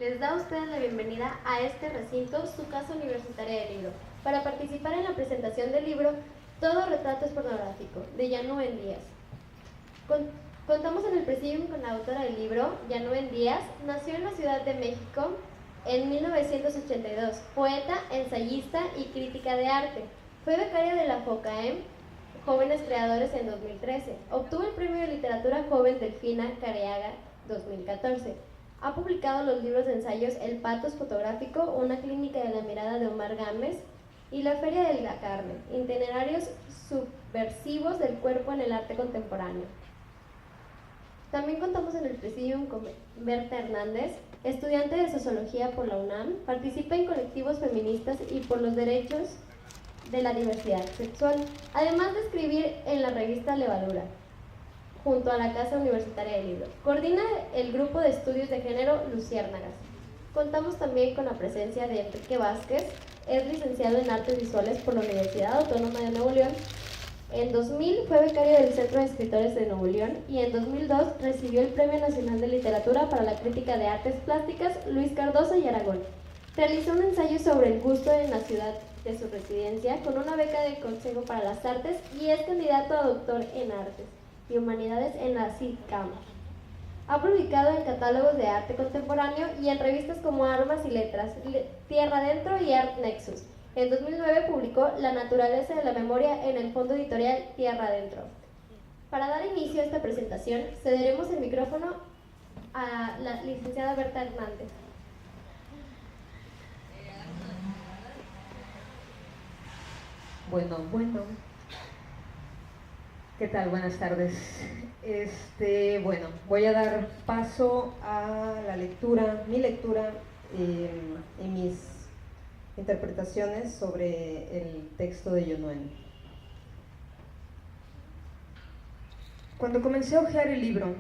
Les da a ustedes la bienvenida a este recinto, su casa universitaria de libro, para participar en la presentación del libro Todo retrato es pornográfico, de Yanuen Díaz. Contamos en el presidium con la autora del libro. Yanuen Díaz nació en la Ciudad de México en 1982, poeta, ensayista y crítica de arte. Fue becaria de la FOCAEM Jóvenes Creadores en 2013. Obtuvo el Premio de Literatura Joven Delfina Careaga 2014. Ha publicado los libros de ensayos El Patos Fotográfico, Una Clínica de la Mirada de Omar Gámez y La Feria de la Carne, itinerarios subversivos del cuerpo en el arte contemporáneo. También contamos en el presidium con Berta Hernández, estudiante de Sociología por la UNAM, participa en colectivos feministas y por los derechos de la diversidad sexual, además de escribir en la revista Levadura, junto a la Casa Universitaria del Libro. Coordina el grupo de estudios de género Luciérnagas. Contamos también con la presencia de Enrique Vázquez, es licenciado en Artes Visuales por la Universidad Autónoma de Nuevo León. En 2000 fue becario del Centro de Escritores de Nuevo León y en 2002 recibió el Premio Nacional de Literatura para la Crítica de Artes Plásticas Luis Cardoso y Aragón. Realizó un ensayo sobre el gusto en la ciudad de su residencia con una beca del Consejo para las Artes y es candidato a doctor en Artes y Humanidades en la CICAM. Ha publicado en catálogos de arte contemporáneo y en revistas como Armas y Letras, Tierra Adentro y Art Nexus. En 2009 publicó La naturaleza de la memoria en el fondo editorial Tierra Adentro. Para dar inicio a esta presentación, cederemos el micrófono a la licenciada Berta Hernández. Bueno, ¿qué tal? Buenas tardes. Voy a dar paso a la lectura, mi lectura y mis interpretaciones sobre el texto de Yanuen. Cuando comencé a hojear el libro,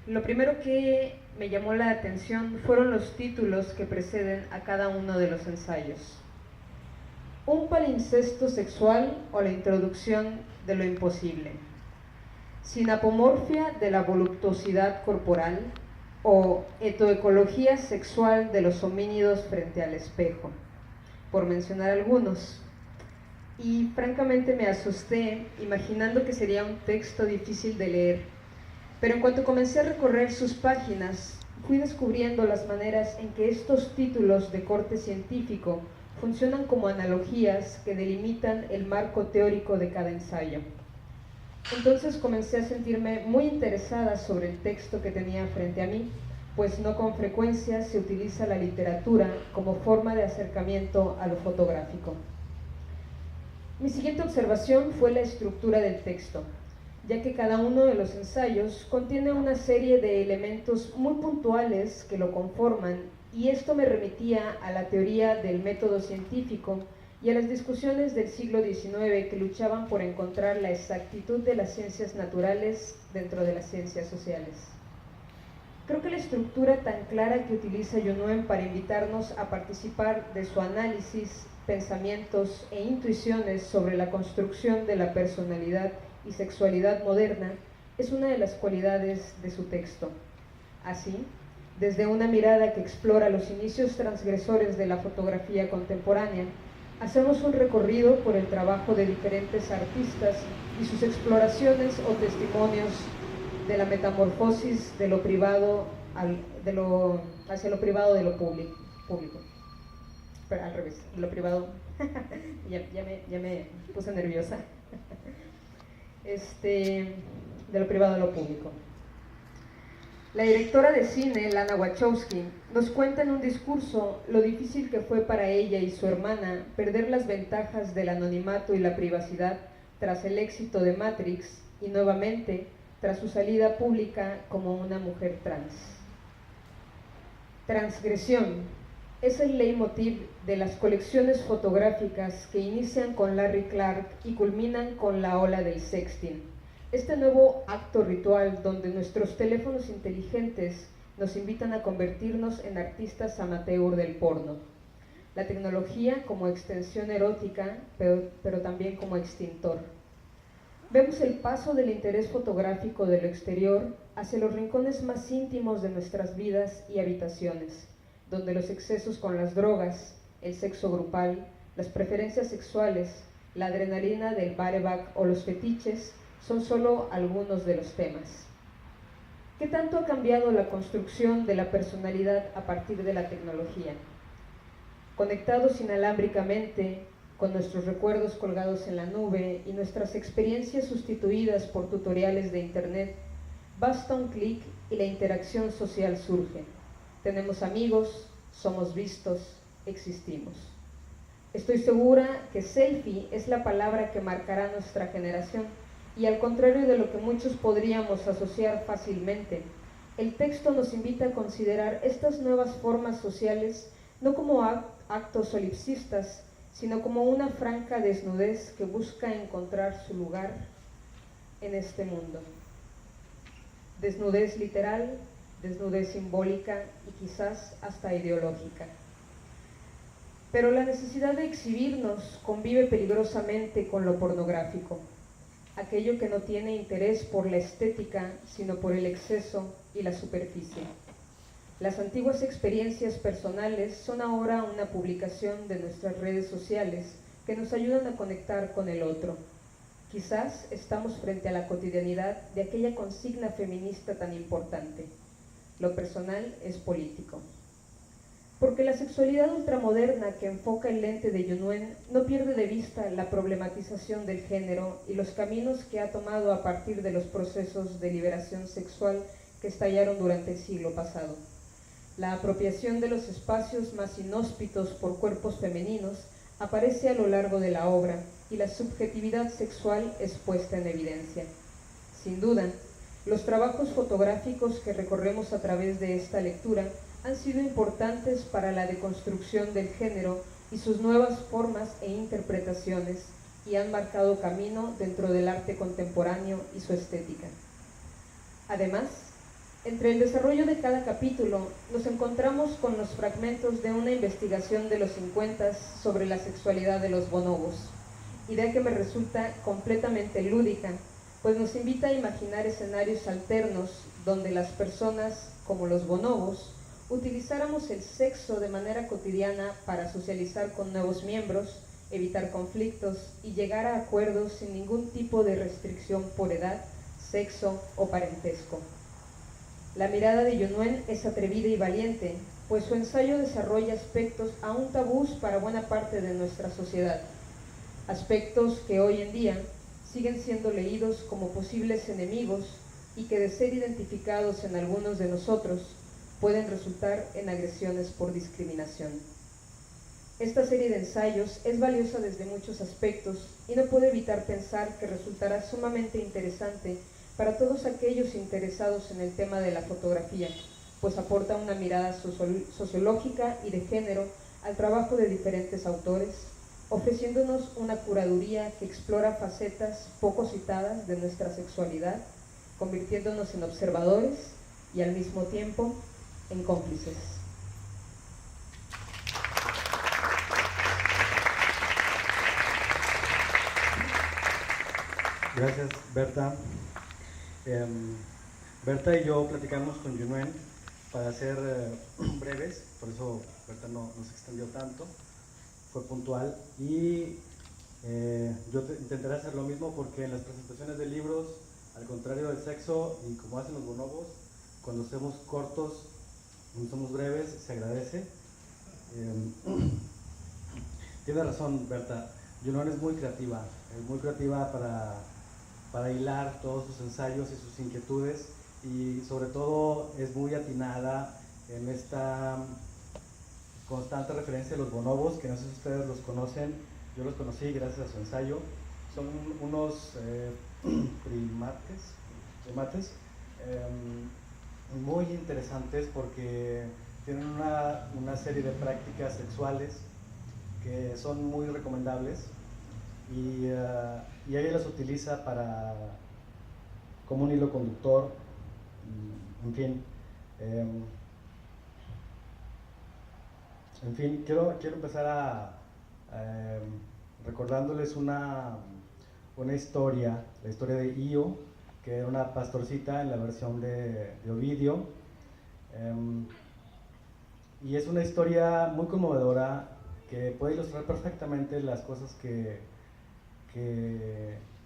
lo primero que me llamó la atención fueron los títulos que preceden a cada uno de los ensayos. Un palincesto sexual o la introducción de lo imposible. Sinapomorfia de la voluptuosidad corporal o etoecología sexual de los homínidos frente al espejo, por mencionar algunos. Y francamente me asusté imaginando que sería un texto difícil de leer, pero en cuanto comencé a recorrer sus páginas, fui descubriendo las maneras en que estos títulos de corte científico funcionan como analogías que delimitan el marco teórico de cada ensayo. Entonces comencé a sentirme muy interesada sobre el texto que tenía frente a mí, pues no con frecuencia se utiliza la literatura como forma de acercamiento a lo fotográfico. Mi siguiente observación fue la estructura del texto, ya que cada uno de los ensayos contiene una serie de elementos muy puntuales que lo conforman, y esto me remitía a la teoría del método científico y a las discusiones del siglo XIX que luchaban por encontrar la exactitud de las ciencias naturales dentro de las ciencias sociales. Creo que la estructura tan clara que utiliza Yanuen para invitarnos a participar de su análisis, pensamientos e intuiciones sobre la construcción de la personalidad y sexualidad moderna es una de las cualidades de su texto. Así, desde una mirada que explora los inicios transgresores de la fotografía contemporánea, hacemos un recorrido por el trabajo de diferentes artistas y sus exploraciones o testimonios de la metamorfosis de lo privado hacia lo privado de lo público. Pero al revés, de lo privado. ya me puse nerviosa. De lo privado a lo público. La directora de cine, Lana Wachowski, nos cuenta en un discurso lo difícil que fue para ella y su hermana perder las ventajas del anonimato y la privacidad tras el éxito de Matrix y nuevamente tras su salida pública como una mujer trans. Transgresión es el leitmotiv de las colecciones fotográficas que inician con Larry Clark y culminan con la ola del sexting. Este nuevo acto ritual donde nuestros teléfonos inteligentes nos invitan a convertirnos en artistas amateur del porno. La tecnología como extensión erótica, pero también como extintor. Vemos el paso del interés fotográfico de lo exterior hacia los rincones más íntimos de nuestras vidas y habitaciones, donde los excesos con las drogas, el sexo grupal, las preferencias sexuales, la adrenalina del bareback o los fetiches son solo algunos de los temas. ¿Qué tanto ha cambiado la construcción de la personalidad a partir de la tecnología? Conectados inalámbricamente, con nuestros recuerdos colgados en la nube y nuestras experiencias sustituidas por tutoriales de internet, basta un clic y la interacción social surge. Tenemos amigos, somos vistos, existimos. Estoy segura que selfie es la palabra que marcará nuestra generación y al contrario de lo que muchos podríamos asociar fácilmente, el texto nos invita a considerar estas nuevas formas sociales no como actos solipsistas, sino como una franca desnudez que busca encontrar su lugar en este mundo. Desnudez literal, desnudez simbólica y quizás hasta ideológica. Pero la necesidad de exhibirnos convive peligrosamente con lo pornográfico, aquello que no tiene interés por la estética, sino por el exceso y la superficie. Las antiguas experiencias personales son ahora una publicación de nuestras redes sociales que nos ayudan a conectar con el otro. Quizás estamos frente a la cotidianidad de aquella consigna feminista tan importante. Lo personal es político. Porque la sexualidad ultramoderna que enfoca el lente de Yunuen no pierde de vista la problematización del género y los caminos que ha tomado a partir de los procesos de liberación sexual que estallaron durante el siglo pasado. La apropiación de los espacios más inhóspitos por cuerpos femeninos aparece a lo largo de la obra y la subjetividad sexual es puesta en evidencia. Sin duda, los trabajos fotográficos que recorremos a través de esta lectura han sido importantes para la deconstrucción del género y sus nuevas formas e interpretaciones y han marcado camino dentro del arte contemporáneo y su estética. Además, entre el desarrollo de cada capítulo nos encontramos con los fragmentos de una investigación de los 50 sobre la sexualidad de los bonobos, idea que me resulta completamente lúdica, pues nos invita a imaginar escenarios alternos donde las personas, como los bonobos, utilizáramos el sexo de manera cotidiana para socializar con nuevos miembros, evitar conflictos y llegar a acuerdos sin ningún tipo de restricción por edad, sexo o parentesco. La mirada de Yunuen es atrevida y valiente, pues su ensayo desarrolla aspectos aún tabús para buena parte de nuestra sociedad, aspectos que hoy en día siguen siendo leídos como posibles enemigos y que de ser identificados en algunos de nosotros pueden resultar en agresiones por discriminación. Esta serie de ensayos es valiosa desde muchos aspectos y no puedo evitar pensar que resultará sumamente interesante para todos aquellos interesados en el tema de la fotografía, pues aporta una mirada sociológica y de género al trabajo de diferentes autores, ofreciéndonos una curaduría que explora facetas poco citadas de nuestra sexualidad, convirtiéndonos en observadores y al mismo tiempo en cómplices. Gracias, Berta. Berta y yo platicamos con Yunuen para ser breves, por eso Berta no se extendió tanto, fue puntual y yo intentaré hacer lo mismo porque en las presentaciones de libros, al contrario del sexo y como hacen los bonobos, cuando hacemos cortos, cuando somos breves, se agradece. Tiene razón Berta, Yunuen es muy creativa para hilar todos sus ensayos y sus inquietudes y sobre todo es muy atinada en esta constante referencia a los bonobos, que no sé si ustedes los conocen, yo los conocí gracias a su ensayo. Son unos primates muy interesantes porque tienen una serie de prácticas sexuales que son muy recomendables y ella las utiliza como un hilo conductor, en fin, quiero empezar recordándoles una historia, la historia de Io, que era una pastorcita en la versión de Ovidio. Y es una historia muy conmovedora que puede ilustrar perfectamente las cosas que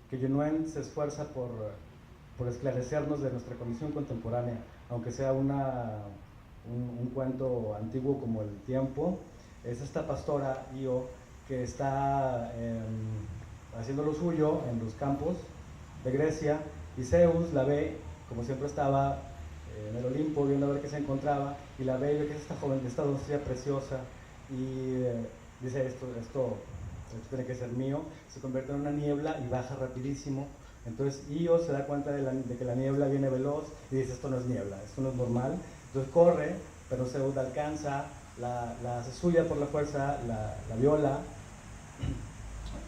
Junuen se esfuerza por esclarecernos de nuestra condición contemporánea, aunque sea un cuento antiguo como el tiempo. Es esta pastora, Io, que está haciendo lo suyo en los campos de Grecia, y Zeus la ve, como siempre estaba en el Olimpo, viendo a ver qué se encontraba, y la ve y ve que es esta joven, esta doncella preciosa, y dice, esto tiene que ser mío. Se convierte en una niebla y baja rapidísimo. Entonces Io se da cuenta de que la niebla viene veloz y dice, esto no es niebla, esto no es normal. Entonces corre, pero Zeus la alcanza, la hace suya por la fuerza, la viola,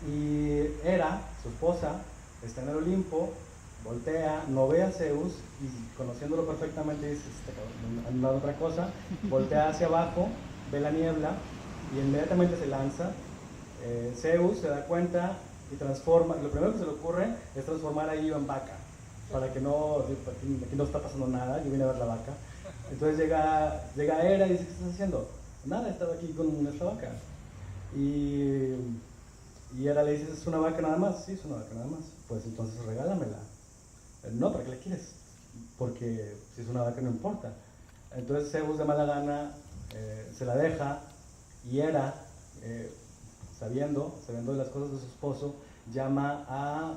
y Hera, su esposa, está en el Olimpo, voltea, no ve a Zeus y conociéndolo perfectamente dice, este cabrón, han dado otra cosa, voltea hacia abajo, ve la niebla y inmediatamente se lanza. Zeus se da cuenta y transforma, lo primero que se le ocurre es transformar a Io en vaca, para que no, aquí no está pasando nada, yo vine a ver la vaca. Entonces llega Hera y dice, ¿qué estás haciendo? Nada, estaba aquí con esta vaca. Y Hera le dice, ¿es una vaca nada más? Sí, es una vaca nada más. Pues entonces regálamela. No, ¿para qué la quieres? Porque si es una vaca no importa. Entonces Zeus de mala gana se la deja, y Hera, sabiendo de las cosas de su esposo, llama a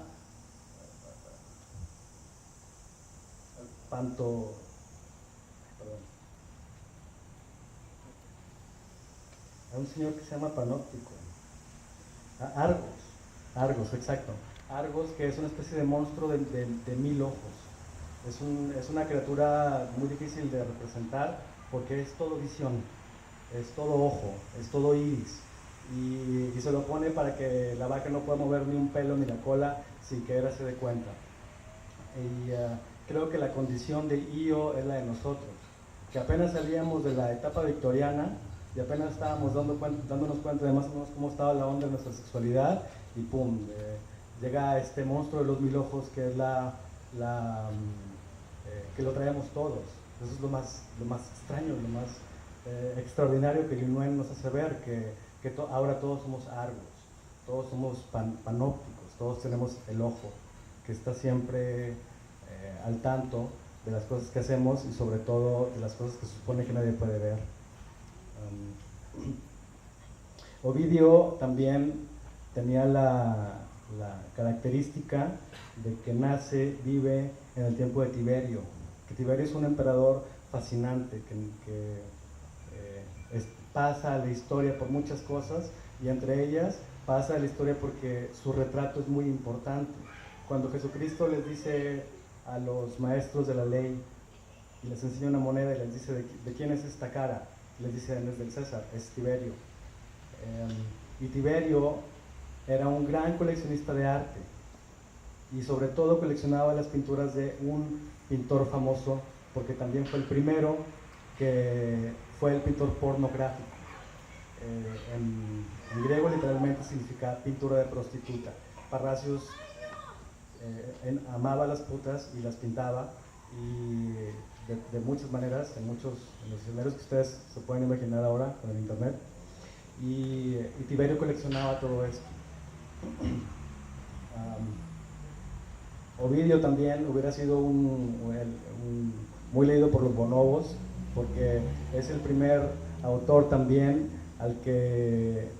a un señor que se llama Panóptico, a Argos, exacto. Argos, que es una especie de monstruo de 1000 ojos. Es una criatura muy difícil de representar porque es todo visión, es todo ojo, es todo iris. Y se lo pone para que la vaca no pueda mover ni un pelo ni la cola sin que Hera se dé cuenta. Y creo que la condición de Io es la de nosotros, que apenas salíamos de la etapa victoriana y apenas estábamos dándonos cuenta de más o menos cómo estaba la onda de nuestra sexualidad, y pum, llega este monstruo de los 1000 ojos que es que lo traemos todos. Eso es lo más extraño, lo más extraordinario que Junuen nos hace ver, que ahora todos somos Argos, todos somos panópticos, todos tenemos el ojo que está siempre al tanto de las cosas que hacemos y sobre todo de las cosas que se supone que nadie puede ver. Ovidio también tenía la característica de que vive en el tiempo de Tiberio, que Tiberio es un emperador fascinante, que pasa a la historia por muchas cosas, y entre ellas pasa a la historia porque su retrato es muy importante. Cuando Jesucristo les dice a los maestros de la ley y les enseña una moneda y les dice, ¿de quién es esta cara? Les dice, no es del César, es Tiberio. Y Tiberio era un gran coleccionista de arte y sobre todo coleccionaba las pinturas de un pintor famoso, porque también fue el primero que fue el pintor pornográfico. En griego literalmente significa pintura de prostituta. Parrasius amaba a las putas y las pintaba, y de muchas maneras, en los escenarios que ustedes se pueden imaginar ahora con el internet, y Tiberio coleccionaba todo esto. Ovidio también hubiera sido muy leído por los bonobos, porque es el primer autor también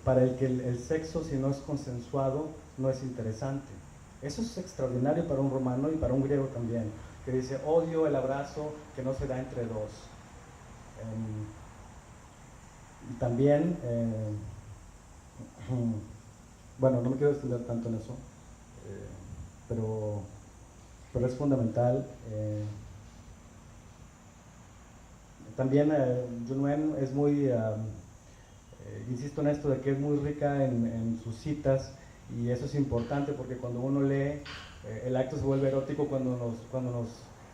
para el que el sexo, si no es consensuado, no es interesante. Eso es extraordinario para un romano y para un griego también, que dice, odio el abrazo que no se da entre dos. Y también, bueno, no me quiero extender tanto en eso, pero es fundamental. También Junuen es muy, insisto en esto de que es muy rica en sus citas, y eso es importante porque cuando uno lee, el acto se vuelve erótico cuando nos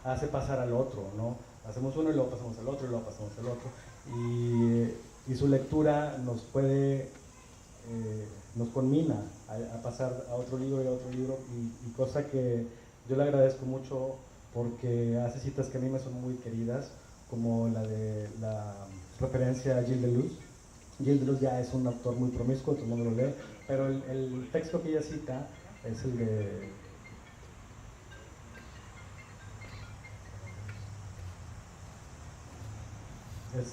hace pasar al otro, ¿no? Hacemos uno y luego pasamos al otro y luego pasamos al otro, y su lectura nos conmina a pasar a otro libro y a otro libro, y cosa que yo le agradezco mucho porque hace citas que a mí me son muy queridas, como la de referencia a Gilles Deleuze. Gilles Deleuze ya es un autor muy promiscuo, todo el mundo lo lee, pero el texto que ella cita es el de...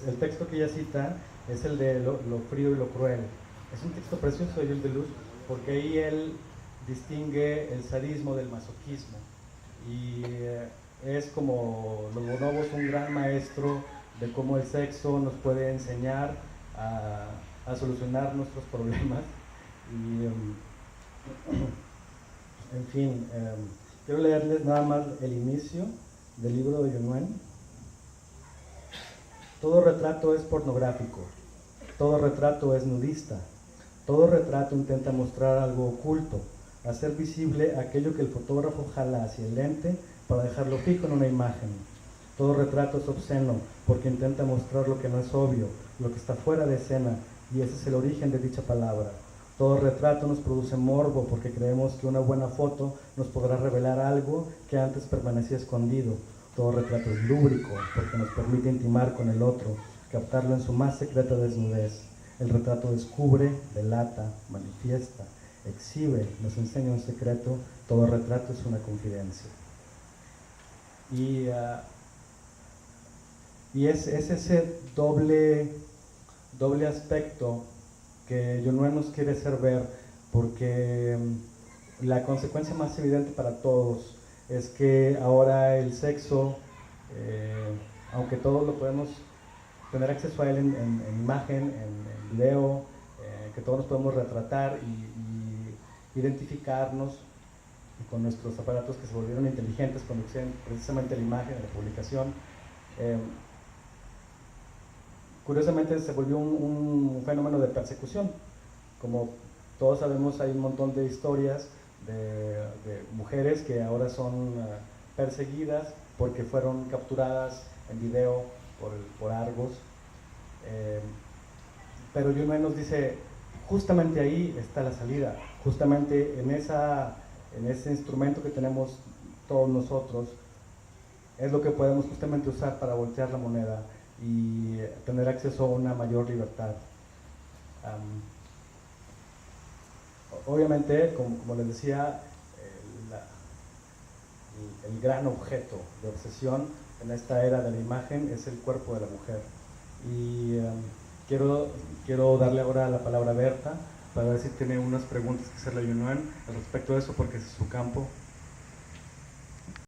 el texto que ella cita es el de lo frío y lo cruel. Es un texto precioso de Gilles Deleuze, porque ahí él distingue el sadismo del masoquismo. Y es como los bonobos, un gran maestro de cómo el sexo nos puede enseñar a solucionar nuestros problemas. Y, en fin, quiero leerles nada más el inicio del libro de Junwen. Todo retrato es pornográfico, todo retrato es nudista, todo retrato intenta mostrar algo oculto, hacer visible aquello que el fotógrafo jala hacia el lente para dejarlo fijo en una imagen. Todo retrato es obsceno porque intenta mostrar lo que no es obvio, lo que está fuera de escena, y ese es el origen de dicha palabra. Todo retrato nos produce morbo porque creemos que una buena foto nos podrá revelar algo que antes permanecía escondido. Todo retrato es lúbrico porque nos permite intimar con el otro, captarlo en su más secreta desnudez. El retrato descubre, delata, manifiesta, exhibe, nos enseña un secreto. Todo retrato es una confidencia. Y es ese doble aspecto que Junwen nos quiere hacer ver, porque la consecuencia más evidente para todos es que ahora el sexo, aunque todos lo podemos tener acceso a él en imagen, en video, que todos nos podemos retratar y identificarnos con nuestros aparatos que se volvieron inteligentes cuando usan precisamente la imagen, la publicación, curiosamente se volvió un fenómeno de persecución. Como todos sabemos, hay un montón de historias de mujeres que ahora son perseguidas porque fueron capturadas en video por Argos. Pero Junwen nos dice, justamente ahí está la salida, justamente en ese instrumento que tenemos todos nosotros, es lo que podemos justamente usar para voltear la moneda y tener acceso a una mayor libertad. Obviamente, como les decía, el gran objeto de obsesión en esta era de la imagen es el cuerpo de la mujer. Y quiero darle ahora la palabra a Berta para ver si tiene unas preguntas que hacerle a Junwen al respecto de eso, porque ese es su campo.